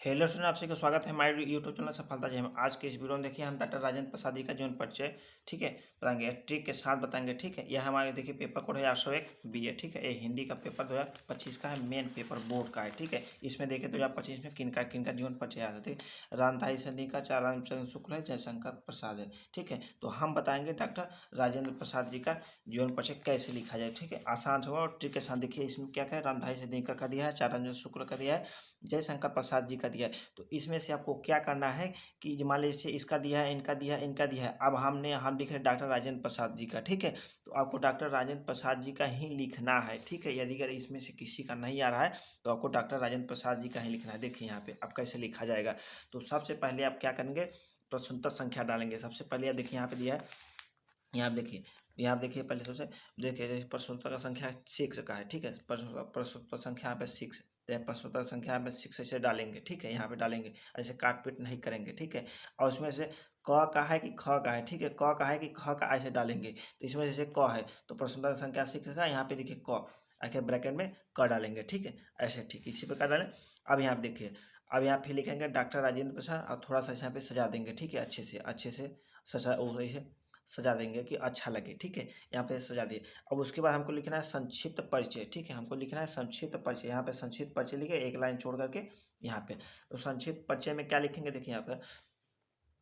Hello student, आप सभी का स्वागत है हमारे यूट्यूब चैनल सफलता जी में। आज के इस वीडियो में देखिए हम डॉक्टर राजेंद्र प्रसाद जी का जीवन परिचय ठीक है बताएंगे, ट्रिक के साथ बताएंगे। ठीक है, यह हमारे देखिए पेपर कोड है 801 BA। ठीक है, ये हिंदी का पेपर 2025 का है, मेन पेपर बोर्ड का है। ठीक है, इसमें देखिए 2025 में किनका जीवन परिचय आया था। ठीक, रामधारी सिंह का, चाराचरण शुक्ल है, जयशंकर प्रसाद है। ठीक है, तो हम बताएंगे डॉक्टर राजेंद्र प्रसाद जी का जीवन परिचय कैसे लिखा जाए। ठीक है, आसान से और ट्रिक के साथ देखिए इसमें क्या क्या है। रामधारी सिंह का दिया है, चाराचरण शुक्ल का दिया है, जयशंकर प्रसाद जी का दिया है। तो इसमें से आपको क्या करना है कि मान लीजिए इसका दिया है, इनका दिया है, इनका दिया है। अब हम लिख रहे हैं डॉक्टर राजेंद्र प्रसाद जी का। ठीक है, तो आपको डॉक्टर राजेंद्र प्रसाद जी का ही लिखना है। ठीक है, यदि अगर इसमें से किसी का नहीं आ रहा है तो आपको डॉक्टर राजेंद्र प्रसाद जी का ही लिखना है। देखिए यहाँ पे अब कैसे लिखा जाएगा। तो सबसे पहले आप क्या करेंगे, प्रश्नोत्तर संख्या डालेंगे। सबसे पहले आप देखिए यहाँ पे दिया है, यहाँ आप देखिए पहले सबसे देखिए प्रश्नोत्तर का संख्या 6 का है। ठीक है, प्रश्नोत्तर संख्या यहाँ पे 6, तो प्रश्नोत्तर संख्या यहाँ पे 6 ऐसे डालेंगे। ठीक है, यहाँ पे डालेंगे, ऐसे काट पीट नहीं करेंगे। ठीक है, और उसमें से क का है कि ख का है। ठीक है, क का है कि ख का, ऐसे डालेंगे। तो इसमें जैसे क है तो प्रश्नोत्तर संख्या 6 का, यहाँ पे देखिए क आके ब्रैकेट में क डालेंगे। ठीक है, ऐसे ठीक इसी प्रकार डालें। अब यहाँ पे देखिए, अब यहाँ फिर लिखेंगे डॉक्टर राजेंद्र प्रसाद और थोड़ा सा यहाँ पे सजा देंगे। ठीक है, अच्छे से सजा देंगे कि अच्छा लगे। ठीक है, यहाँ पे सजा दिए। अब उसके बाद हमको लिखना है संक्षिप्त परिचय। ठीक है, हमको लिखना है संक्षिप्त परिचय। यहाँ पे संक्षिप्त परिचय लिखे, एक लाइन छोड़ करके यहाँ पे। तो संक्षिप्त परिचय में क्या लिखेंगे, देखिए यहाँ पे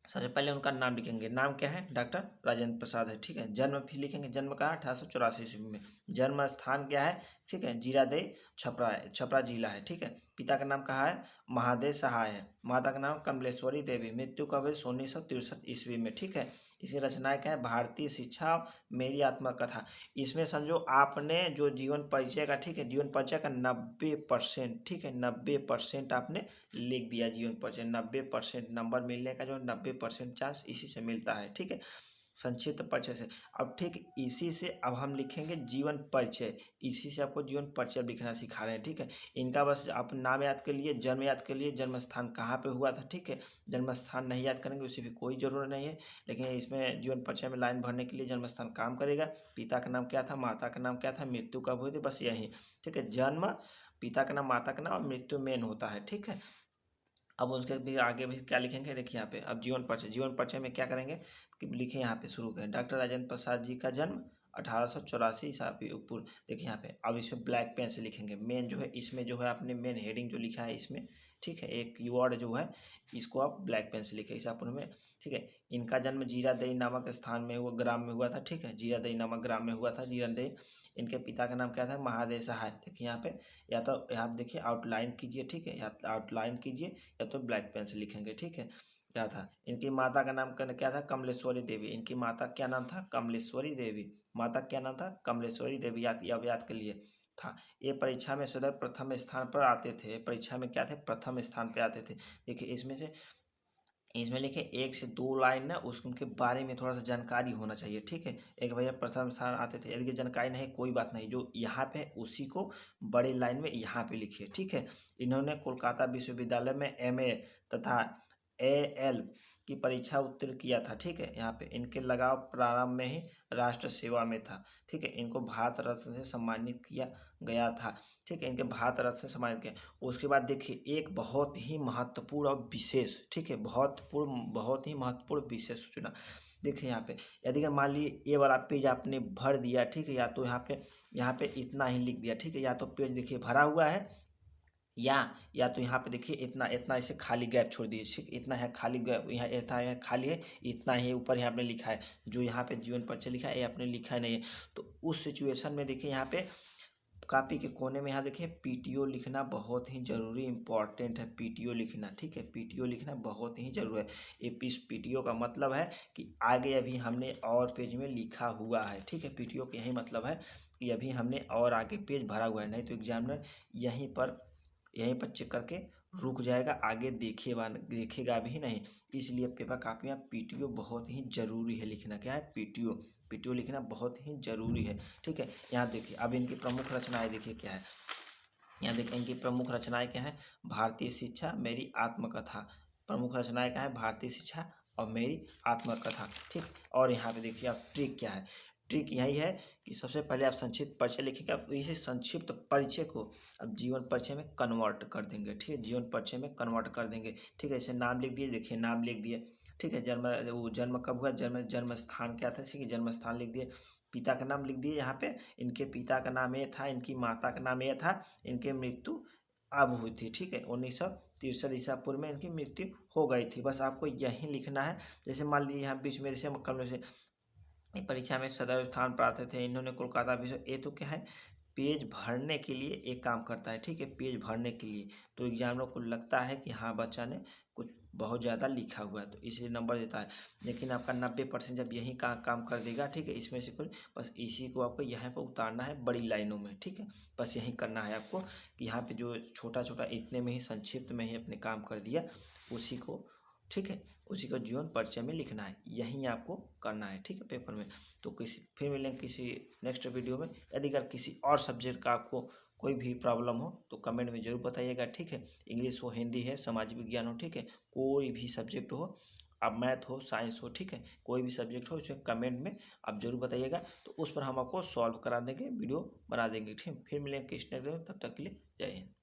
सबसे पहले उनका नाम लिखेंगे। नाम क्या है, डॉक्टर राजेंद्र प्रसाद है। ठीक है, जन्म फिर लिखेंगे, जन्म कहाँ, 1884 ईस्वी में। जन्म स्थान क्या है, ठीक है, जीरादेई छपरा है, छपरा जिला है। ठीक है, पिता का नाम कहाँ है, महादेव सहाय है। माता का नाम कमलेश्वरी देवी। मृत्यु कब है, 1963 ईस्वी में। ठीक है, इसकी रचनाएं क्या है, भारतीय शिक्षा, मेरी आत्मकथा। इसमें समझो आपने जो जीवन परिचय का, ठीक है, जीवन परिचय का 90%, ठीक है, 90% आपने लिख दिया। जीवन परिचय 90% नंबर मिलने का जो 90% चांस इसी से मिलता है। ठीक है, संक्षिप्त परिचय से। अब ठीक इसी से अब हम लिखेंगे जीवन परिचय। इसी से आपको जीवन परिचय लिखना सिखा रहे हैं। ठीक है, इनका बस आप नाम याद कर लिए, जन्म याद कर लिए, जन्म स्थान कहाँ पे हुआ था। ठीक है, जन्म स्थान नहीं याद करेंगे उसी भी कोई ज़रूरत नहीं है, लेकिन इसमें जीवन परिचय में लाइन भरने के लिए जन्म स्थान काम करेगा। पिता का नाम क्या था, माता का नाम क्या था, मृत्यु कब हुई थी, बस यही। ठीक है, जन्म, पिता का नाम, माता का नाम और मृत्यु मेन होता है। ठीक है, अब उसके भी आगे भी क्या लिखेंगे, देखिए यहाँ पे अब जीवन परिचय। जीवन परिचय में क्या करेंगे कि लिखे, यहाँ पे शुरू करें, डॉक्टर राजेंद्र प्रसाद जी का जन्म 1884 ईसा पूर्व। देखिए यहाँ पे अब इसमें ब्लैक पेन से लिखेंगे। मेन जो है इसमें जो है आपने मेन हेडिंग जो लिखा है इसमें, ठीक है, एक कीवर्ड जो है इसको आप ब्लैक पेन से लिखे ईसापुर में। ठीक है, इनका जन्म जीरादेई नामक स्थान में हुआ, ग्राम में हुआ था। ठीक है, जीरादेई नामक ग्राम में हुआ था, जीरादेई। इनके पिता का नाम क्या था, महादेव सहाय। देखिए यहाँ पे, या तो यहाँ देखिए आउटलाइन कीजिए। ठीक है, या आउटलाइन कीजिए या तो ब्लैक पेन से लिखेंगे। ठीक है, क्या था, इनकी माता का नाम क्या था, कमलेश्वरी देवी। इनकी माता क्या नाम था, कमलेश्वरी देवी। माता क्या नाम था, कमलेश्वरी देवी। याद कर लिए था। ये परीक्षा में सदैव प्रथम स्थान पर आते थे। परीक्षा में क्या थे, प्रथम स्थान पर आते थे। देखिए इसमें लिखे 1 से 2 लाइन ना उनके बारे में थोड़ा सा जानकारी होना चाहिए। ठीक है, एक भैया प्रथम स्थान आते थे, यदि जानकारी नहीं कोई बात नहीं, जो यहाँ पे है उसी को बड़ी लाइन में यहाँ पे लिखिए। ठीक है, इन्होंने कोलकाता विश्वविद्यालय में MA तथा AL की परीक्षा उत्तीर्ण किया था। ठीक है, यहाँ पे इनके लगाव प्रारंभ में ही राष्ट्र सेवा में था। ठीक है, इनको भारत रत्न से सम्मानित किया गया था। ठीक है, इनके भारत रत्न से सम्मानित किया। उसके बाद देखिए एक बहुत ही महत्वपूर्ण और विशेष, ठीक है, बहुत ही महत्वपूर्ण विशेष सूचना। देखिए यहाँ पे, यदि अगर मान लीजिए ये वाला पेज आपने भर दिया, ठीक है, या तो यहाँ पे इतना ही लिख दिया। ठीक है, या तो पेज देखिए भरा हुआ है, या तो यहाँ पे देखिए इतना इतना ऐसे खाली गैप छोड़ दीजिए। ठीक, इतना है खाली गैप, यहाँ इतना है खाली है, इतना ही ऊपर यहाँ आपने लिखा है। जो यहाँ पे जीवन परिचय लिखा है ये आपने लिखा नहीं है। तो उस सिचुएशन में देखिए यहाँ पे कॉपी के कोने में यहाँ देखिए PTO लिखना बहुत ही जरूरी इंपॉर्टेंट है। PTO लिखना, ठीक है, PTO लिखना बहुत ही जरूरी है। इस PTO का मतलब है कि आगे अभी हमने और पेज में लिखा हुआ है। ठीक है, PTO का यही मतलब है कि अभी हमने और आगे पेज भरा हुआ है, नहीं तो एग्जामिनर यहीं पर चेक करके रुक जाएगा, आगे देखेगा भी नहीं। इसलिए पेपर कॉपी में PTO बहुत ही जरूरी है लिखना। क्या है, PTO लिखना बहुत ही जरूरी है। ठीक है, यहाँ देखिए अब इनकी प्रमुख रचनाएं देखिए क्या है। यहाँ देखिए इनकी प्रमुख रचनाएं क्या है, भारतीय शिक्षा, मेरी आत्मकथा। प्रमुख रचनाएं क्या है, भारतीय शिक्षा और मेरी आत्मकथा। ठीक, और यहाँ पे देखिए अब ट्रिक क्या है। ट्रिक यही है कि सबसे पहले आप संक्षिप्त परिचय लिखिएगा, अब इसी संक्षिप्त परिचय को अब जीवन परिचय में कन्वर्ट कर देंगे। ठीक है, जीवन परिचय में कन्वर्ट कर देंगे। ठीक है, जैसे नाम लिख दिए, देखिए नाम लिख दिए। ठीक है, जन्म कब हुआ, जन्म स्थान क्या था, ठीक है, जन्म स्थान लिख दिए। पिता का नाम लिख दिए, यहाँ पे इनके पिता का नाम ये था, इनकी माता का नाम ये था, इनके मृत्यु अब हुई थी। ठीक है, 1963 ईसा पूर्व में इनकी मृत्यु हो गई थी। बस आपको यही लिखना है। जैसे मान लीजिए यहाँ बीच में जैसे कम से परीक्षा में सदैव स्थान प्राप्त थे, इन्होंने कोलकाता विश्व, ये तो क्या है, पेज भरने के लिए एक काम करता है। ठीक है, पेज भरने के लिए तो एग्जामिनर को लगता है कि हाँ बच्चा ने कुछ बहुत ज़्यादा लिखा हुआ है, तो इसलिए नंबर देता है। लेकिन आपका 90% जब यही काम कर देगा, ठीक है, इसमें से कुछ बस इसी को आपको यहाँ पर उतारना है बड़ी लाइनों में। ठीक है, बस यही करना है आपको कि यहाँ पे जो छोटा छोटा इतने में ही संक्षिप्त में ही अपने काम कर दिया उसी को, ठीक है, उसी को जीवन परिचय में लिखना है, यही आपको करना है। ठीक है, पेपर में। तो फिर मिलेंगे किसी नेक्स्ट वीडियो में। यदि अगर किसी और सब्जेक्ट का आपको कोई भी प्रॉब्लम हो तो कमेंट में ज़रूर बताइएगा। ठीक है, इंग्लिश हो, हिंदी है, सामाजिक विज्ञान हो, ठीक है, कोई भी सब्जेक्ट हो, अब मैथ हो, साइंस हो, ठीक है, कोई भी सब्जेक्ट हो, उसमें कमेंट में आप जरूर बताइएगा, तो उस पर हम आपको सॉल्व करा देंगे, वीडियो बना देंगे। ठीक है, फिर मिलेंगे किसी नेक्स्ट वीडियो में, तब तक के लिए जय हिंद।